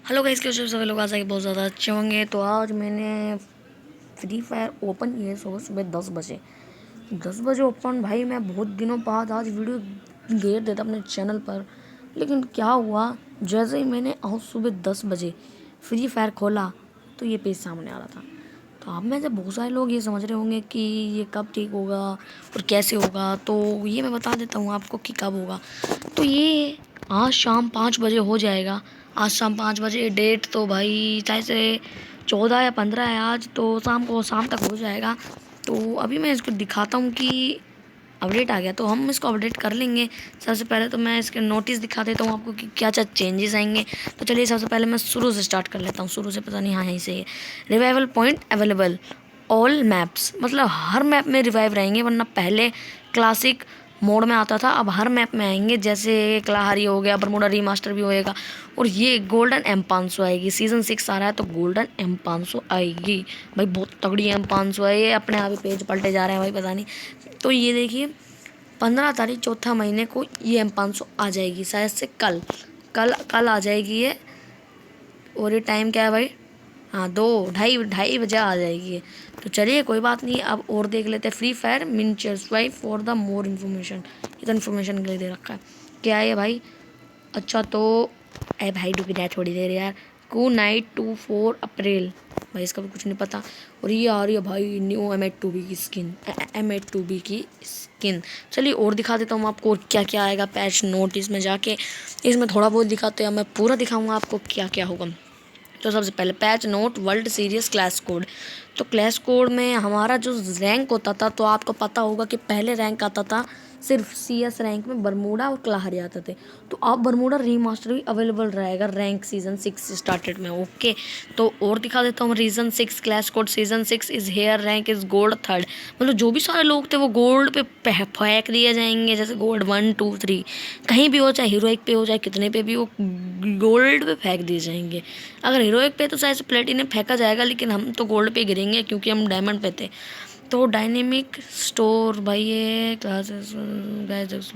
Hello guys, कैसे हो सभी लोग? आज बहुत ज़्यादा अच्छे होंगे। तो आज मैंने फ्री फायर ओपन की है सुबह सुबह 10 बजे ओपन। भाई मैं बहुत दिनों बाद आज वीडियो घेर देता अपने चैनल पर, लेकिन क्या हुआ, जैसे ही मैंने आज सुबह 10 बजे फ्री फायर खोला तो ये पेज सामने आ रहा था। तो अब में से बहुत सारे लोग ये समझ रहे होंगे कि ये कब ठीक होगा और कैसे होगा, तो ये मैं बता देता हूँ आपको कि कब होगा। तो ये आज शाम 5 बजे हो जाएगा। आज शाम 5 बजे, डेट तो भाई चाहे से 14 या 15 है आज, तो शाम तक हो जाएगा। तो अभी मैं इसको दिखाता हूँ कि अपडेट आ गया, तो हम इसको अपडेट कर लेंगे। सबसे पहले तो मैं इसके नोटिस दिखा देता हूँ आपको कि क्या क्या चेंजेस आएंगे। तो चलिए सबसे पहले मैं शुरू से स्टार्ट कर लेता हूँ। शुरू से पता नहीं, हाँ यहीं से है। Revival point available all maps, मतलब हर मैप में रिवाइव रहेंगे, वरना पहले क्लासिक मोड में आता था, अब हर मैप में आएंगे। जैसे क्लाहारी हो गया, बरमूडा रीमास्टर भी होएगा। और ये गोल्डन M500 आएगी। सीज़न 6 आ रहा है तो गोल्डन M500 आएगी। भाई बहुत तगड़ी M500 है ये, अपने आप ही पेज पलटे जा रहे हैं भाई, पता नहीं। तो ये देखिए 15 तारीख चौथा महीने को ये M500 आ जाएगी, शायद से कल कल कल आ जाएगी ये। और ये टाइम क्या है भाई? हाँ, 2 ढाई बजे आ जाएगी ये। तो चलिए कोई बात नहीं, अब और देख लेते हैं। Free fire miniature swipe for the more information, ये तो इन्फॉर्मेशन के लिए दे रखा है। क्या है ये भाई? अच्छा तो अरे भाई रुक जा थोड़ी देर यार। कू नाइट 24 अप्रैल, भाई इसका भी कुछ नहीं पता। और ये आ रही है भाई न्यू M8 2B की स्किन, M8 2B की स्किन। चलिए और दिखा देता हूँ आपको और क्या क्या आएगा पैच नोटिस में जाके। इसमें थोड़ा बहुत दिखाते हैं, मैं पूरा दिखाऊंगा आपको क्या क्या होगा। तो सबसे पहले patch note world series class code. तो क्लास कोड में हमारा जो रैंक होता था, तो आपको पता होगा कि पहले रैंक आता था सिर्फ CS रैंक में बरमूडा और क्लाहरी आते थे। तो अब बरमूडा रीमास्टर भी अवेलेबल रहेगा रैंक सीजन 6 स्टार्टेड में। ओके, तो और दिखा देता हूँ। Region 6 class code season 6 is here, rank is gold 3rd। मतलब जो भी सारे लोग थे वो गोल्ड पे फेंक दिए जाएंगे, जैसे गोल्ड 1 2 3 कहीं भी हो, चाहे हीरोइक पे हो चाहे कितने पे भी हो, गोल्ड पे फेंक दिए जाएंगे। अगर हीरोइक पे तो शायद प्लेटिनम फेंका जाएगा, लेकिन हम तो गोल्ड पे गिरेंगे क्योंकि हम डायमंड पे थे। तो डायनेमिक स्टोर भाई ये classes guys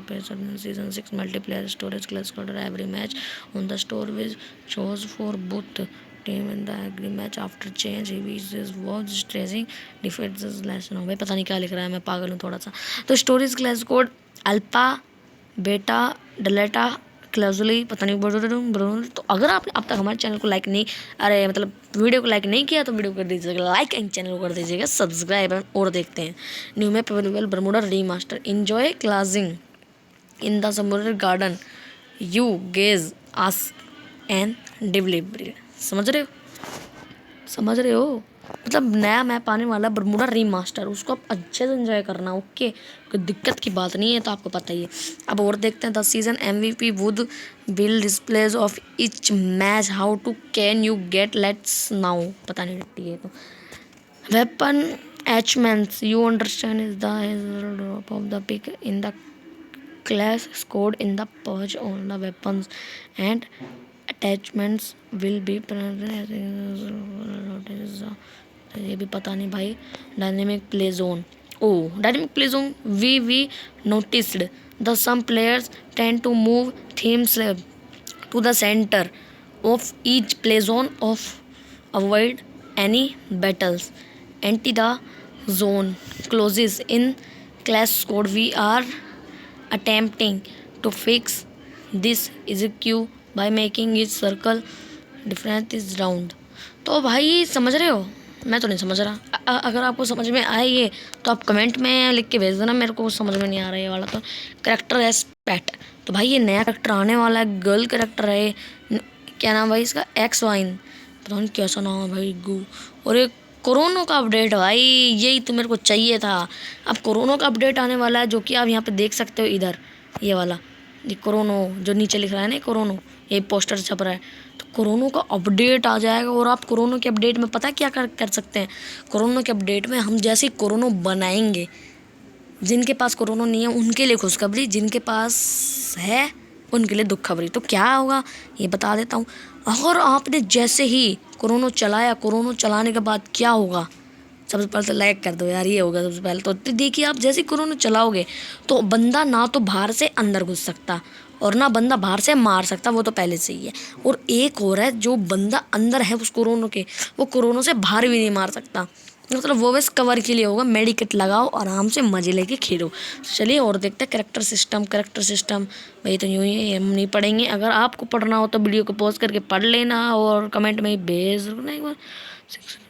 season 6 multiplayer storage class order every match on the store which shows for both team in the agree match after change he was stressing defence less no. भाई पता नहीं क्या लिख रहा है, मैं पागल हूँ थोड़ा सा। तो स्टोरेज क्लास कोड अल्पा बेटा डलेटा क्लाजुअली, पता नहीं बोल रहे। तो अगर आपने अब तक हमारे चैनल को लाइक नहीं, अरे मतलब वीडियो को लाइक नहीं किया, तो वीडियो कर दीजिएगा लाइक एंड चैनल को कर दीजिएगा सब्सक्राइब। और देखते हैं new map available Bermuda remaster, enjoy clashing in the samudra garden, you gaze ask and delivery. समझ रहे हो? समझ रहे हो? मतलब नया मैप आने वाला बरमूडा रीमास्टर, उसको आप अच्छे से एंजॉय करना। ओके, कोई दिक्कत की बात नहीं है, तो आपको पता ही है। अब और देखते हैं 10 season MVP would bill displays of each match, how to can you get, let's now. पता नहीं लगती है तो weapon attachments, you understand is the drop of the pick in the class scored in the purge on the weapons and attachments will be ये भी पता नहीं भाई। Dynamic play zone, oh dynamic play zone we noticed the some players tend to move themes to the center of each play zone of avoid any battles anti the zone closes in class code. We are attempting to fix this issue by making each circle different is round। तो भाई समझ रहे हो? मैं तो नहीं समझ रहा। अगर आपको समझ में आए ये, तो आप कमेंट में लिख के भेज देना, मेरे को समझ में नहीं आ रहा है ये वाला। तो करेक्टर एस पैट, तो भाई ये नया करेक्टर आने वाला है, गर्ल करेक्टर है। क्या नाम भाई इसका? एक्स वाइन, पता नहीं कैसा नाम है भाई, गू। और एक कोरोना का अपडेट भाई, यही तो मेरे को चाहिए था। अब कोरोना का अपडेट आने वाला है, जो कि आप यहाँ पे देख सकते हो इधर, ये वाला, ये कोरोना जो नीचे लिख रहा है ना, कोरोना, ये पोस्टर छप रहा है। तो कोरोना का अपडेट आ जाएगा। और आप कोरोना के अपडेट में पता क्या कर सकते हैं? कोरोना के अपडेट में हम जैसे कोरोना बनाएंगे, जिनके पास कोरोना नहीं है उनके लिए खुशखबरी, जिनके पास है उनके लिए दुखखबरी। तो क्या होगा ये बता देता हूँ। अगर आपने जैसे ही कोरोना चलाया, कोरोना चलाने के बाद क्या होगा? सबसे पहले तो लाइक कर दो यार, ये होगा सबसे पहले। तो देखिए आप जैसे कोरोना चलाओगे तो बंदा ना तो बाहर से अंदर घुस सकता, और ना बंदा बाहर से मार सकता, वो तो पहले से ही है। और एक और है, जो बंदा अंदर है उस कोरोना के, वो कोरोना से बाहर भी नहीं मार सकता। मतलब वो बस कवर के लिए होगा। मेडिकेट लगाओ, आराम से मजे लेके खेलो। चलिए और देखते हैं करेक्टर सिस्टम भाई। तो यूँ ही हम नहीं पढ़ेंगे। अगर आपको पढ़ना हो तो वीडियो को पॉज करके पढ़ लेना और कमेंट में भेज देना एक बार।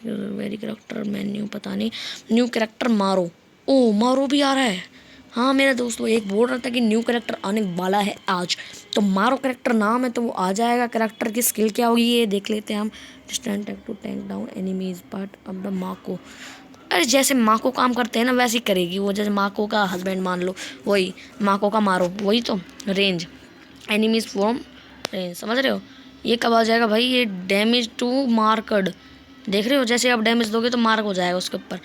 वेरी करेक्टर मेन्यू, पता नहीं। न्यू करेक्टर मारो। ओ मारो भी आ रहा है। हाँ मेरा दोस्त वो एक बोल रहा था कि न्यू करेक्टर आने वाला है आज, तो मारो करेक्टर नाम है तो वो आ जाएगा। करेक्टर की स्किल क्या होगी ये देख लेते हैं हम। Distant tack to tank down enemies part अब द माको। अरे जैसे माको काम करते हैं ना वैसे ही करेगी वो। जैसे माको का हस्बैंड मान लो, वही माको का मारो, वही तो। रेंज एनिमीज फ्रॉम रेंज, समझ रहे हो। ये कब आ जाएगा भाई, ये डैमेज टू मार्कड, देख रहे हो। जैसे आप डैमेज दोगे तो मार्क हो जाएगा उसके ऊपर।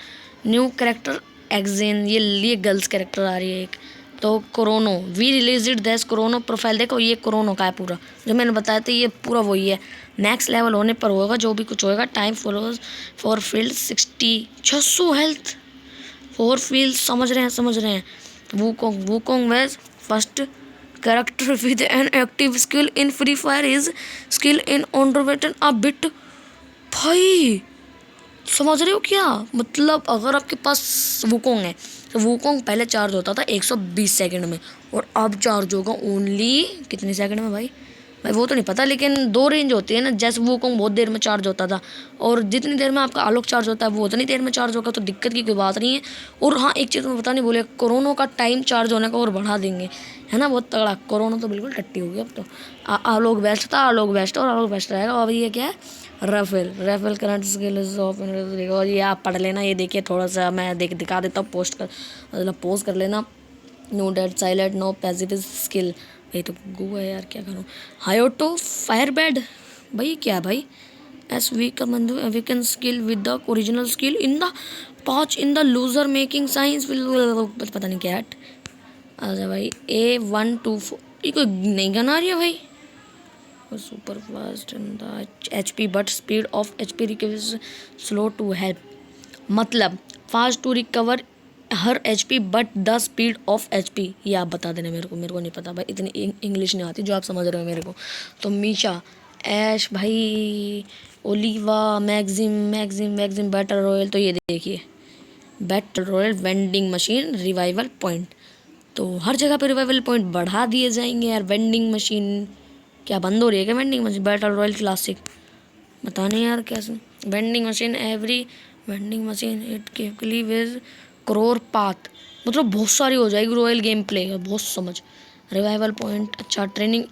न्यू करेक्टर एग्जेन, ये गर्ल्स करेक्टर आ रही है एक। तो Corono we release it that's Corono profile, देखो ये कोरोनो का है पूरा, जो मैंने बताया था ये पूरा वही है। नेक्स्ट लेवल होने पर होगा जो भी कुछ होएगा। Time follows for field 600 health for field, समझ रहे हैं। Wukong was first character with an active skill in Free Fire is skill in underwritten a bit. भाई समझ रहे हो क्या मतलब, अगर आपके पास वूकोंग है तो वूकोंग पहले चार्ज होता था 120 सेकंड में, और अब चार्ज होगा ओनली कितने सेकंड में भाई वो तो नहीं पता, लेकिन दो रेंज होती है ना। जैसे वूकोंग बहुत देर में चार्ज होता था, और जितनी देर में आपका आलोक चार्ज होता है वो उतनी देर में चार्ज होगा, तो दिक्कत की कोई बात नहीं है। और हाँ एक चीज़ मैं पता नहीं बोले, कोरोना का टाइम चार्ज होने का और बढ़ा देंगे, है ना। बहुत तगड़ा। कोरोना तो बिल्कुल टट्टी हो गई अब तो। आलोक बेस्ट था, आलोक बेस्ट और आलोक बेस्ट रहेगा। अब ये क्या है, राफेल करंट स्किल ऑफ, और ये आप पढ़ लेना। ये देखिए थोड़ा सा मैं दिखा देता हूँ, पोस्ट कर मतलब पोस्ट कर लेना। No dead silent no passive skill, ये तो गो है यार, क्या करूँ। हायोटो फायर बेड, भाई क्या भाई। As we can skill with the original skill in the pouch in the loser making science, पता नहीं क्या है। अच्छा भाई A124, ये कोई नई गन आ रही है भाई। Super fast and the HP but speed of HP recover slow to help, मतलब फास्ट टू रिकवर हर HP but the speed of HP। ये आप बता देना मेरे को नहीं पता भाई, इतनी इंग्लिश नहीं आती जो आप समझ रहे हो मेरे को। तो मीशा ऐश भाई, ओलिवा मैक्सिम बैटल रॉयल। तो ये देखिए battle royal vending machine revival point, तो हर जगह पे रिवाइवल पॉइंट बढ़ा दिए जाएंगे यार। वेंडिंग मशीन क्या बंद हो रही है क्या, vending machine. Battle royal classic, पता नहीं यार कैसे। Vending machine every vending machine it Kevali Vij crore path, मतलब बहुत सारी हो जाएगी। रॉयल गेम प्ले बहुत समझ। रिवाइवल पॉइंट, अच्छा ट्रेनिंग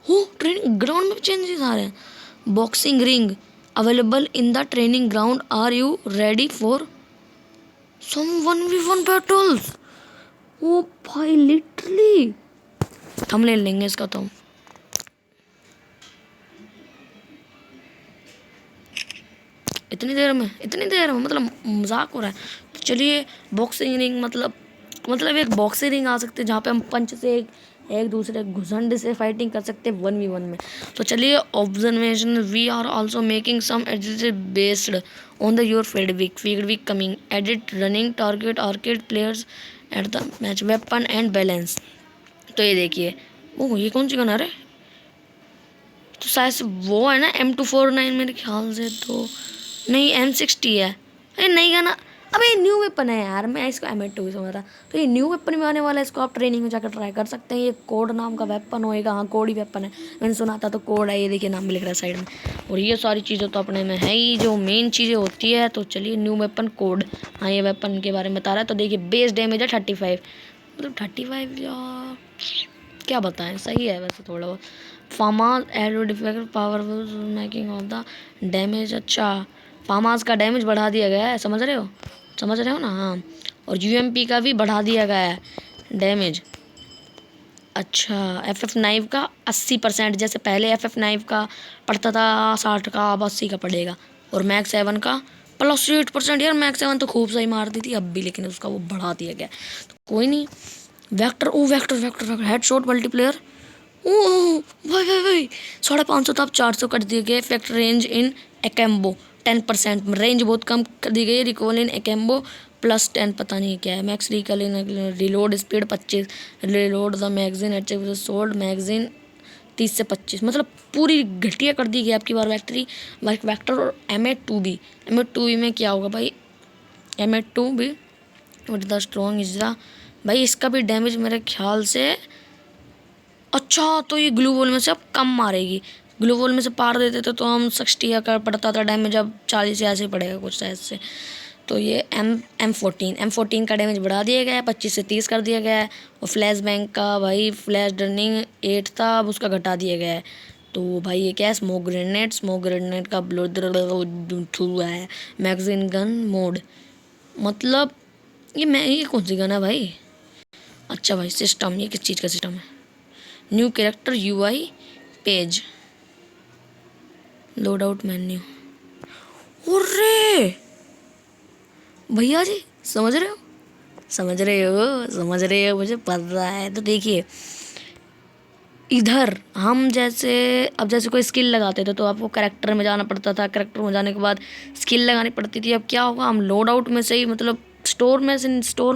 हो, ट्रेनिंग ग्राउंड में चेंजेस आ रहे हैं। Boxing ring available in the training ground, are you ready for some 1v1 battles. ओ भाई लिटरली थंबनेल लेंगे इसका तो। इतनी देर में मतलब मजाक हो रहा है। तो चलिए बॉक्सिंग रिंग मतलब एक बॉक्सिंग रिंग आ सकते हैं जहाँ पे हम पंच से एक दूसरे घुसंड से फाइटिंग कर सकते हैं 1v1 में। तो चलिए observation we are also making some edit based on the your field week coming edit running target arcade players at the match weapon and balance. तो ये देखिए, ओह ये कौन सी गन है। तो शायद से वो है ना M249 मेरे ख्याल से, तो नहीं M60 है। अरे नहीं गाना, अबे न्यू वेपन है यार, मैं इसको M2 समझ रहा। तो ये न्यू वेपन में आने वाला है, इसको आप ट्रेनिंग में जाकर ट्राई कर सकते हैं। ये कोड नाम का वेपन होएगा, हाँ कोड ही वेपन है, मैंने सुना था। तो कोड है, ये देखिए नाम भी लिख रहा है साइड में। और ये सारी चीज़ें तो अपने में है ही, जो मेन चीज़ें होती है। तो चलिए न्यू वेपन कोड, हाँ ये वेपन के बारे में बता रहा है। तो देखिए बेस डैमेज है 35, मतलब 35 यार क्या बताएं, सही है वैसे थोड़ा बहुत। फार्माज arrow defect powerful making of the damage, अच्छा फार्माज का डैमेज बढ़ा दिया गया है, समझ रहे हो ना। हाँ और UMP का भी बढ़ा दिया गया है डैमेज। अच्छा FF नाइव का 80%, जैसे पहले FF नाइव का पड़ता था 60 का, अब 80 का पड़ेगा। और मैक्स 7 का +8%। यार मैक्स 7 तो खूब सही मारती थी अब भी, लेकिन उसका वो बढ़ा दिया गया। तो कोई नहीं। वेक्टर हेडशॉट मल्टीप्लेयर, ओ भाई 550 तो अब 400 कर दिए गए। इफेक्ट रेंज इन एकम्बो 10%, रेंज बहुत कम कर दी गई। रिकॉल इन एकम्बो +10 पता नहीं क्या है। Max reload speed 25, reload the magazine at sold magazine 30 से 25, मतलब पूरी घटिया कर दी गई आपकी बार वेक्टर। और M8-2B में क्या होगा भाई? M8-2B विद द स्ट्रॉन्ग इजरा भाई, इसका भी डैमेज मेरे ख्याल से, अच्छा तो ये ग्लू वॉल में से अब कम मारेगी। ग्लू वॉल में से पार देते थे तो हम 60 का पड़ता था डैमेज, अब 40 ऐसे पड़ेगा कुछ शायद से। तो ये M14 का डैमेज बढ़ा दिया गया है, 25 से 30 कर दिया गया है। और फ्लैश बैंक का भाई फ्लैश रनिंग 8 था, अब उसका घटा दिया गया है। तो भाई ये क्या है? स्मोक ग्रेनेड का ब्लो है। मैगजीन गन मोड, मतलब ये कौन सी गन है भाई? अच्छा भाई सिस्टम, ये किस चीज़ का सिस्टम है? New character UI page, load out menu. अरे भैया जी समझ रहे हो, मुझे पता है। तो देखिए इधर हम जैसे कोई स्किल लगाते थे तो आपको कैरेक्टर में जाना पड़ता था, कैरेक्टर में जाने के बाद स्किल लगानी पड़ती थी। अब क्या होगा? हम लोड आउट में से ही, मतलब स्टोर में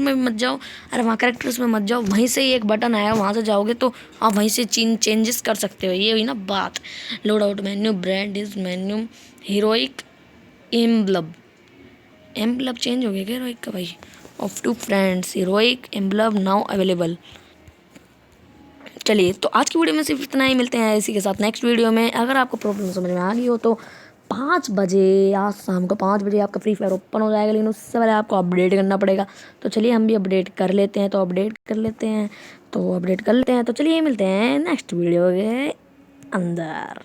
भी मत जाओ, अरे वहाँ कैरेक्टर्स में मत जाओ, वहीं से ही एक बटन आया, वहाँ से जाओगे तो आप वहीं से चेंजेस कर सकते हो। ये हुई ना बात। Load out menu, brand is menu, heroic emblem change हो गया क्या हीरोइक का भाई? Off to friends, heroic emblem now available. चलिए तो आज की वीडियो में सिर्फ इतना ही, मिलते हैं इसी के साथ नेक्स्ट वीडियो में। अगर आपको प्रॉब्लम समझ में आ गई हो तो 5 बजे, आज शाम को 5 बजे आपका फ्री फायर ओपन हो जाएगा, लेकिन उससे पहले आपको अपडेट करना पड़ेगा। तो चलिए हम भी अपडेट कर लेते हैं, तो चलिए मिलते हैं नेक्स्ट वीडियो के अंदर।